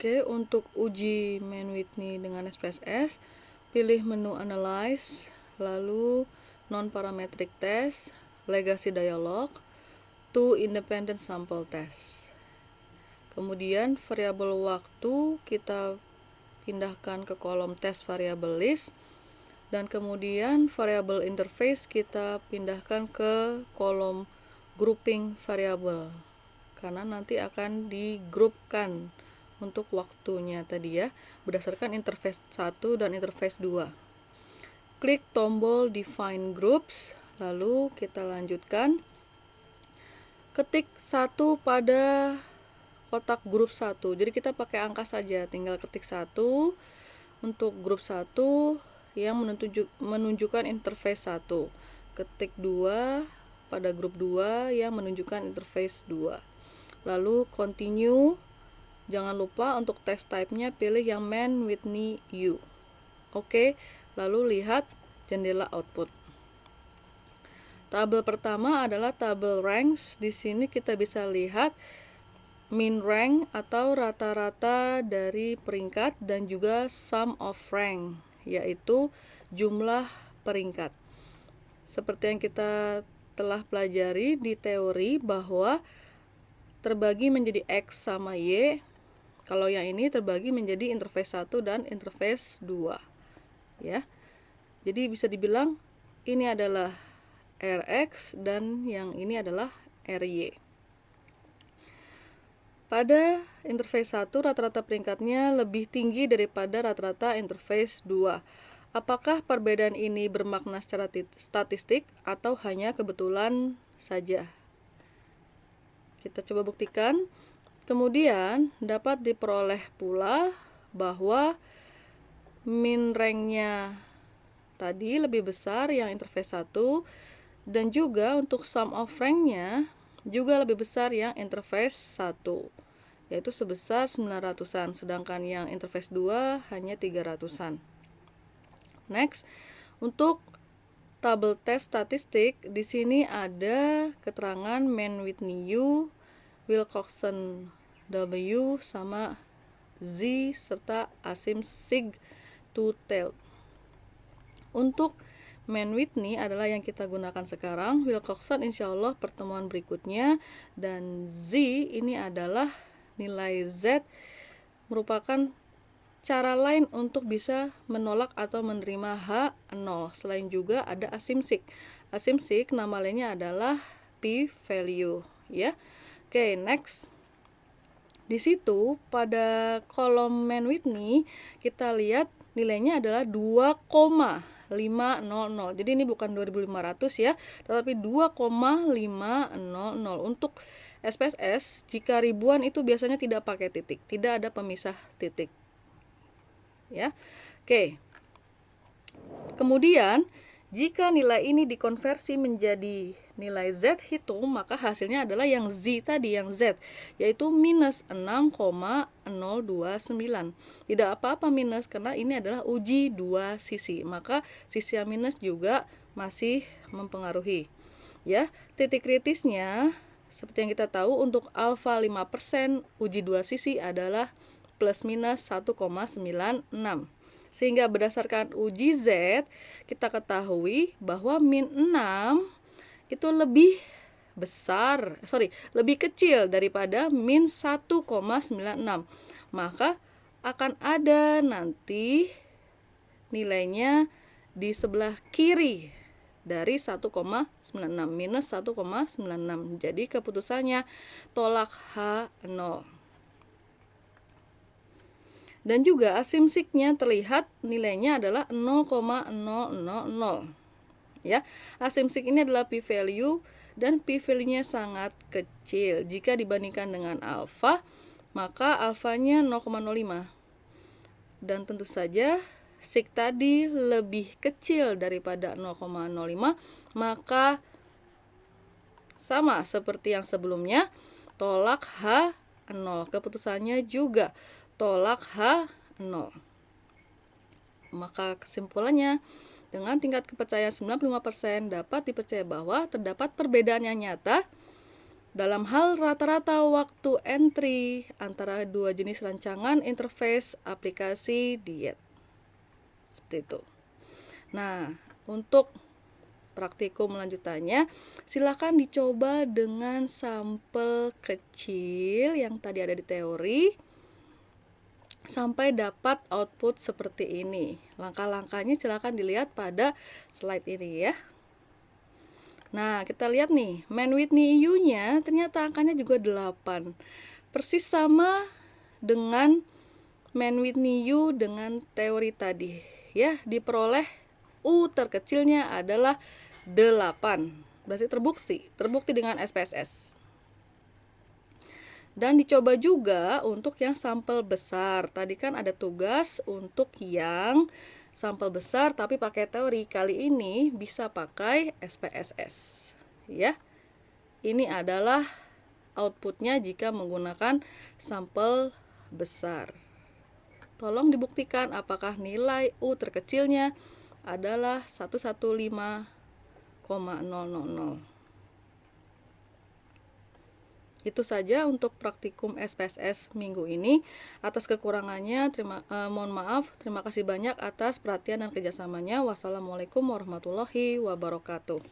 Oke, untuk uji Mann-Whitney dengan SPSS, pilih menu Analyze, lalu Non-Parametric Test, Legacy Dialog, to Independent Sample Test. Kemudian variabel waktu kita pindahkan ke kolom test variable list, dan kemudian variabel interface kita pindahkan ke kolom grouping variable, karena nanti akan digrupkan untuk waktunya tadi ya, berdasarkan interface 1 dan interface 2. Klik tombol Define Groups, lalu kita lanjutkan. Ketik 1 pada kotak grup 1. Jadi kita pakai angka saja, tinggal ketik 1 untuk grup 1 yang menunjukkan interface 1. Ketik 2 pada grup 2 yang menunjukkan interface 2. Lalu continue. Jangan lupa untuk test type-nya pilih yang Mann-Whitney U. Oke, lalu lihat jendela output. Tabel pertama adalah tabel ranks. Di sini kita bisa lihat mean rank atau rata-rata dari peringkat dan juga sum of rank, yaitu jumlah peringkat. Seperti yang kita telah pelajari di teori bahwa terbagi menjadi X sama Y. Kalau yang ini terbagi menjadi interface 1 dan interface 2. Ya. Jadi bisa dibilang ini adalah Rx dan yang ini adalah Ry. Pada interface 1 rata-rata peringkatnya lebih tinggi daripada rata-rata interface 2. Apakah perbedaan ini bermakna secara statistik atau hanya kebetulan saja? Kita coba buktikan. Kemudian dapat diperoleh pula bahwa min ranknya tadi lebih besar yang interface 1, dan juga untuk sum of ranknya juga lebih besar yang interface 1, yaitu sebesar 900-an, sedangkan yang interface 2 hanya 300-an. Next, untuk tabel tes statistik, di sini ada keterangan Mann-Whitney U, Wilcoxon W sama Z serta asim sig two-tailed. Untuk Mann-Whitney adalah yang kita gunakan sekarang, Wilcoxon insya Allah pertemuan berikutnya, dan Z ini adalah nilai Z, merupakan cara lain untuk bisa menolak atau menerima H0. Selain juga ada asim sig. Asim sig nama lainnya adalah p-value ya. Oke, next. Di situ pada kolom Mann-Whitney kita lihat nilainya adalah 2,500. Jadi ini bukan 2500 ya, tetapi 2,500. Untuk SPSS jika ribuan itu biasanya tidak pakai titik, tidak ada pemisah titik. Ya. Oke. Kemudian jika nilai ini dikonversi menjadi nilai Z hitung, maka hasilnya adalah yang Z tadi, yang Z, yaitu minus 6,029. Tidak apa-apa minus, karena ini adalah uji dua sisi, maka sisi yang minus juga masih mempengaruhi. Ya, titik kritisnya seperti yang kita tahu untuk alfa 5% uji dua sisi adalah plus minus 1,96. Sehingga berdasarkan uji Z, kita ketahui bahwa min 6 itu lebih kecil daripada min 1,96. Maka akan ada nanti nilainya di sebelah kiri dari 1,96, minus 1,96. Jadi keputusannya tolak H0. Dan juga asim sig-nya terlihat nilainya adalah 0,000. Ya, asim sig ini adalah p-value dan p-value-nya sangat kecil. Jika dibandingkan dengan alfa, maka alfanya 0,05. Dan tentu saja sig tadi lebih kecil daripada 0,05, maka sama seperti yang sebelumnya, tolak H0. Keputusannya juga tolak H0. Maka kesimpulannya, dengan tingkat kepercayaan 95% dapat dipercaya bahwa terdapat perbedaan yang nyata dalam hal rata-rata waktu entry antara dua jenis rancangan interface aplikasi diet. Seperti itu. Nah, untuk praktikum lanjutannya, silakan dicoba dengan sampel kecil yang tadi ada di teori sampai dapat output seperti ini. Langkah-langkahnya silakan dilihat pada slide ini ya. Nah, kita lihat nih, Mann-Whitney EU-nya ternyata angkanya juga 8. Persis sama dengan Mann-Whitney U dengan teori tadi. Ya, diperoleh U terkecilnya adalah 8. Berarti terbukti dengan SPSS. Dan dicoba juga untuk yang sampel besar. Tadi kan ada tugas untuk yang sampel besar tapi pakai teori. Kali ini bisa pakai SPSS. Ya. Ini adalah outputnya jika menggunakan sampel besar. Tolong dibuktikan apakah nilai U terkecilnya adalah 115,000. Itu saja untuk praktikum SPSS minggu ini. Atas kekurangannya mohon maaf. Terima kasih banyak atas perhatian dan kerjasamanya. Wassalamualaikum warahmatullahi wabarakatuh.